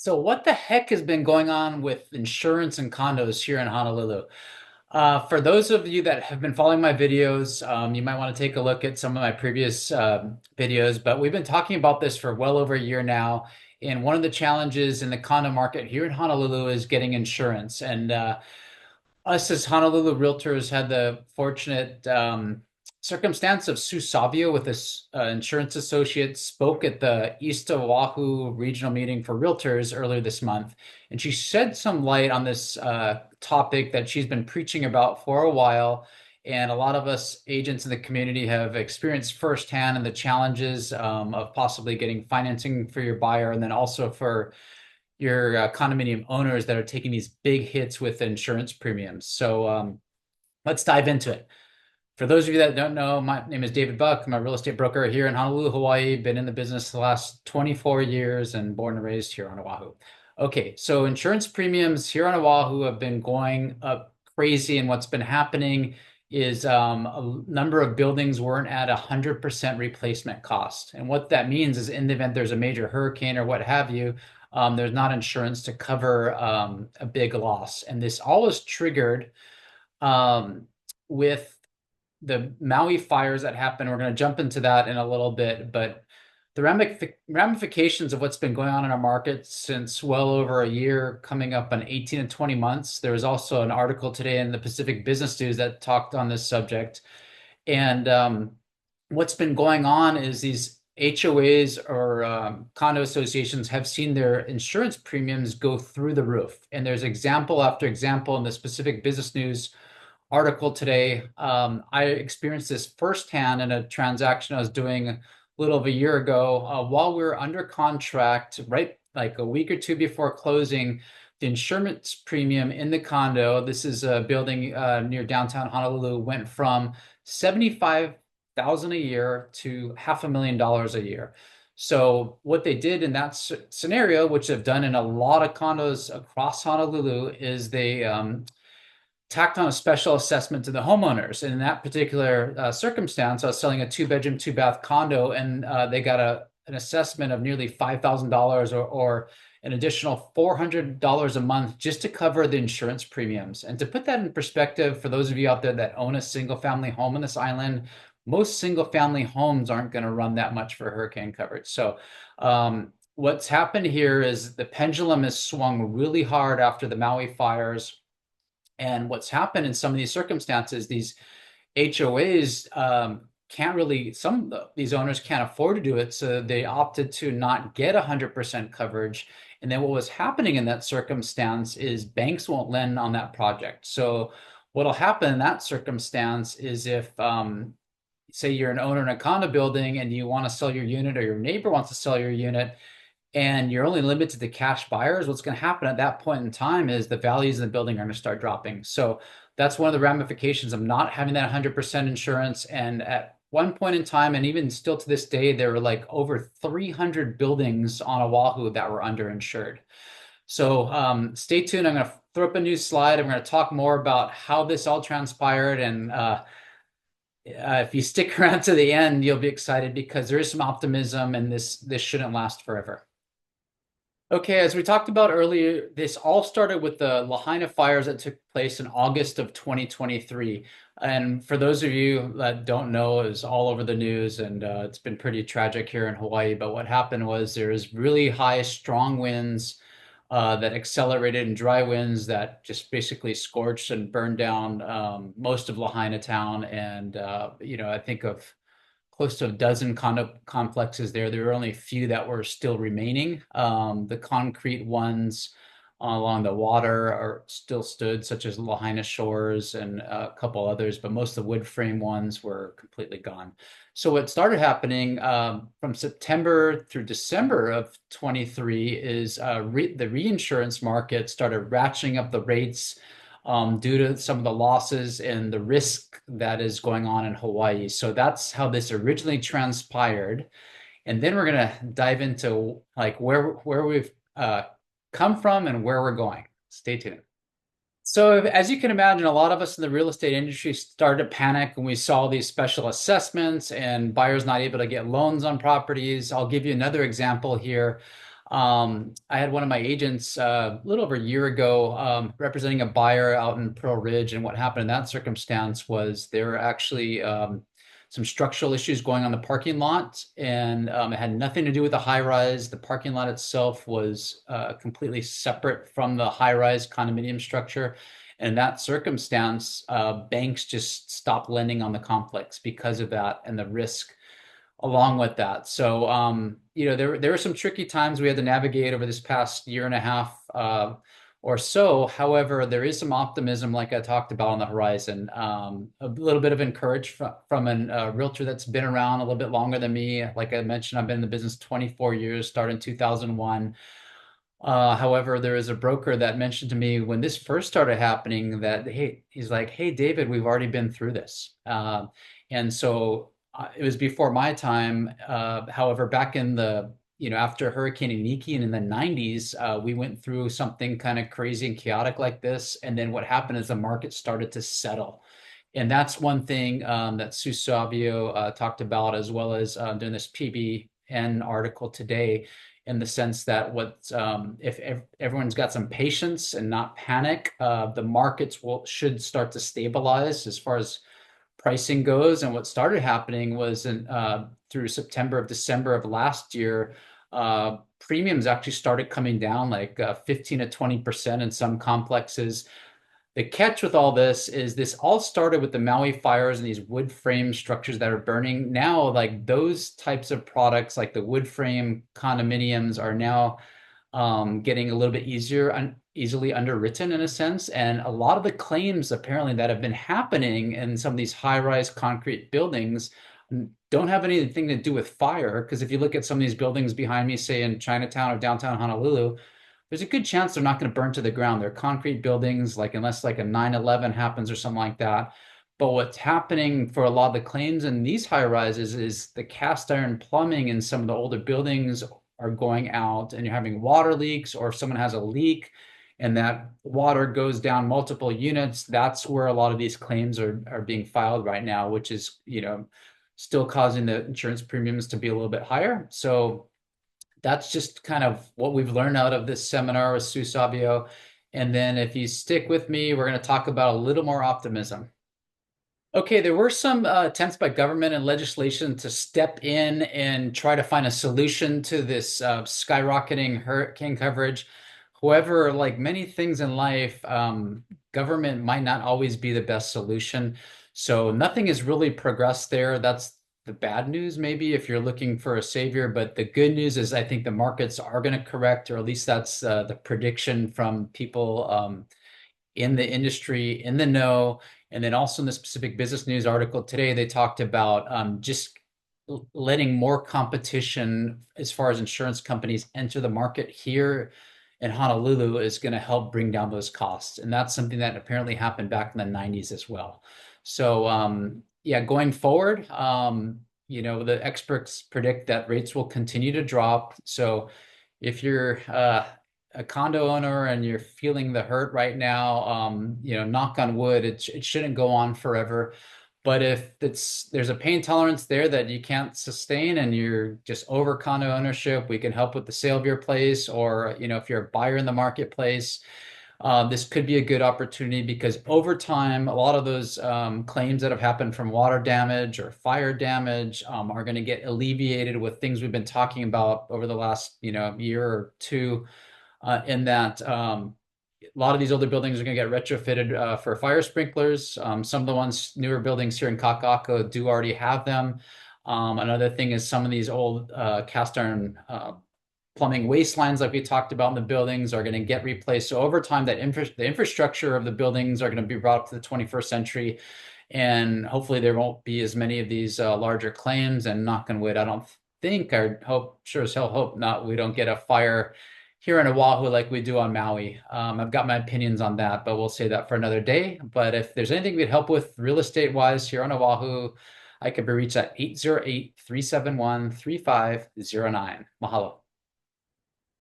So what the heck has been going on with insurance and condos here in Honolulu? For those of you that have been following my videos, you might want to take a look at some of my previous videos, but we've been talking about this for well over a year now. And one of the challenges in the condo market here in Honolulu is getting insurance. And us as Honolulu realtors had the fortunate circumstance of Sue Savio with this insurance associate spoke at the East Oahu regional meeting for realtors earlier this month. And she shed some light on this topic that she's been preaching about for a while. And a lot of us agents in the community have experienced firsthand and the challenges of possibly getting financing for your buyer and then also for your condominium owners that are taking these big hits with insurance premiums. So let's dive into it. For those of you that don't know, my name is David Buck. I'm a real estate broker here in Honolulu, Hawaii. Been in the business the last 24 years and born and raised here on Oahu. Okay, so insurance premiums here on Oahu have been going up crazy, and what's been happening is a number of buildings weren't at 100% replacement cost. And what that means is in the event there's a major hurricane or what have you, there's not insurance to cover a big loss. And this all was triggered with the Maui fires that happened. We're going to jump into that in a little bit, but the ramifications of what's been going on in our market since well over a year, coming up on 18 and 20 months. There was also an article today in the Pacific Business News that talked on this subject. And what's been going on is these HOAs or condo associations have seen their insurance premiums go through the roof. And there's example after example in the Pacific Business News article today. I experienced this firsthand in a transaction I was doing a little over a year ago. While we were under contract, right like a week or two before closing, the insurance premium in the condo, this is a building near downtown Honolulu, went from 75,000 a year to $500,000 a year. So what they did in that scenario, which they've done in a lot of condos across Honolulu, is they tacked on a special assessment to the homeowners. And in that particular circumstance, I was selling a two-bedroom, two-bath condo, and they got an assessment of nearly $5,000 or an additional $400 a month just to cover the insurance premiums. And to put that in perspective, for those of you out there that own a single-family home on this island, most single-family homes aren't going to run that much for hurricane coverage. So what's happened here is the pendulum has swung really hard after the Maui fires. And what's happened in some of these circumstances, these HOAs can't really, some of these owners can't afford to do it. So they opted to not get 100% coverage. And then what was happening in that circumstance is banks won't lend on that project. So what'll happen in that circumstance is if, say you're an owner in a condo building and you want to sell your unit or your neighbor wants to sell your unit, and you're only limited to cash buyers, what's going to happen at that point in time is the values in the building are going to start dropping. So that's one of the ramifications of not having that 100% insurance. And at one point in time, and even still to this day, there were like over 300 buildings on Oahu that were underinsured. So stay tuned. I'm going to throw up a new slide. I'm going to talk more about how this all transpired. And if you stick around to the end, you'll be excited because there is some optimism and this shouldn't last forever. Okay, as we talked about earlier, this all started with the Lahaina fires that took place in August of 2023. And for those of you that don't know, it was all over the news and it's been pretty tragic here in Hawaii. But what happened was there was really high, strong winds that accelerated and dry winds that just basically scorched and burned down most of Lahaina town. And, I think of close to a dozen condo complexes there. There were only a few that were still remaining. The concrete ones along the water are still stood, such as Lahaina Shores and a couple others, but most of the wood frame ones were completely gone. So what started happening from September through December of 23 is the reinsurance market started ratcheting up the rates due to some of the losses and the risk that is going on in Hawaii. So that's how this originally transpired. And then we're going to dive into like where we've come from and where we're going. Stay tuned. So as you can imagine, a lot of us in the real estate industry started to panic when we saw these special assessments and buyers not able to get loans on properties. I'll give you another example here. I had one of my agents a little over a year ago representing a buyer out in Pearl Ridge, and what happened in that circumstance was there were actually some structural issues going on the parking lot, and it had nothing to do with the high rise. The parking lot itself was completely separate from the high rise condominium structure. And in that circumstance, banks just stopped lending on the complex because of that and the risk along with that. So, there were some tricky times we had to navigate over this past year and a half or so. However, there is some optimism, like I talked about, on the horizon. A little bit of encouragement from a realtor that's been around a little bit longer than me. Like I mentioned, I've been in the business 24 years, started in 2001. However, there is a broker that mentioned to me when this first started happening that, hey, he's like, hey, David, we've already been through this. And so it was before my time. However, back in after Hurricane Iniki and in the 90s, we went through something kind of crazy and chaotic like this. And then what happened is the market started to settle. And that's one thing that Sue Savio talked about, as well as doing this PBN article today, in the sense that if everyone's got some patience and not panic, the markets should start to stabilize as far as pricing goes. And what started happening was through December of last year, premiums actually started coming down like 15 to 20% in some complexes. The catch with all this all started with the Maui fires and these wood frame structures that are burning. Now, like those types of products, like the wood frame condominiums, are now getting a little bit easily underwritten in a sense. And a lot of the claims apparently that have been happening in some of these high-rise concrete buildings don't have anything to do with fire. Because if you look at some of these buildings behind me, say in Chinatown or downtown Honolulu, there's a good chance they're not going to burn to the ground. They're concrete buildings, like unless like a 9/11 happens or something like that. But what's happening for a lot of the claims in these high rises is the cast iron plumbing in some of the older buildings are going out, and you're having water leaks, or if someone has a leak and that water goes down multiple units, that's where a lot of these claims are being filed right now, which is, still causing the insurance premiums to be a little bit higher. So that's just kind of what we've learned out of this seminar with Sue Savio. And then if you stick with me, we're going to talk about a little more optimism. Okay, there were some attempts by government and legislation to step in and try to find a solution to this skyrocketing hurricane coverage. However, like many things in life, government might not always be the best solution. So nothing has really progressed there. That's the bad news, maybe, if you're looking for a savior. But the good news is I think the markets are going to correct, or at least that's the prediction from people in the industry, in the know. And then also in the specific business news article today, they talked about just letting more competition as far as insurance companies enter the market here in Honolulu is going to help bring down those costs. And that's something that apparently happened back in the 90s as well. So yeah, going forward, the experts predict that rates will continue to drop. So if you're a condo owner and you're feeling the hurt right now, knock on wood, it shouldn't go on forever. But if there's a pain tolerance there that you can't sustain and you're just over condo ownership, we can help with the sale of your place. Or, if you're a buyer in the marketplace, this could be a good opportunity, because over time, a lot of those claims that have happened from water damage or fire damage are going to get alleviated with things we've been talking about over the last, year or two. In that a lot of these older buildings are going to get retrofitted for fire sprinklers. Some of the newer buildings here in Kakako do already have them. Another thing is some of these old cast iron plumbing waste lines, like we talked about in the buildings, are going to get replaced. So over time, the infrastructure of the buildings are going to be brought up to the 21st century. And hopefully there won't be as many of these larger claims. And knock on wood, I hope, sure as hell hope not, we don't get a fire here in Oahu like we do on Maui. I've got my opinions on that, but we'll say that for another day. But if there's anything we'd help with real estate wise here on Oahu, I could be reached at 808-371-3509. Mahalo.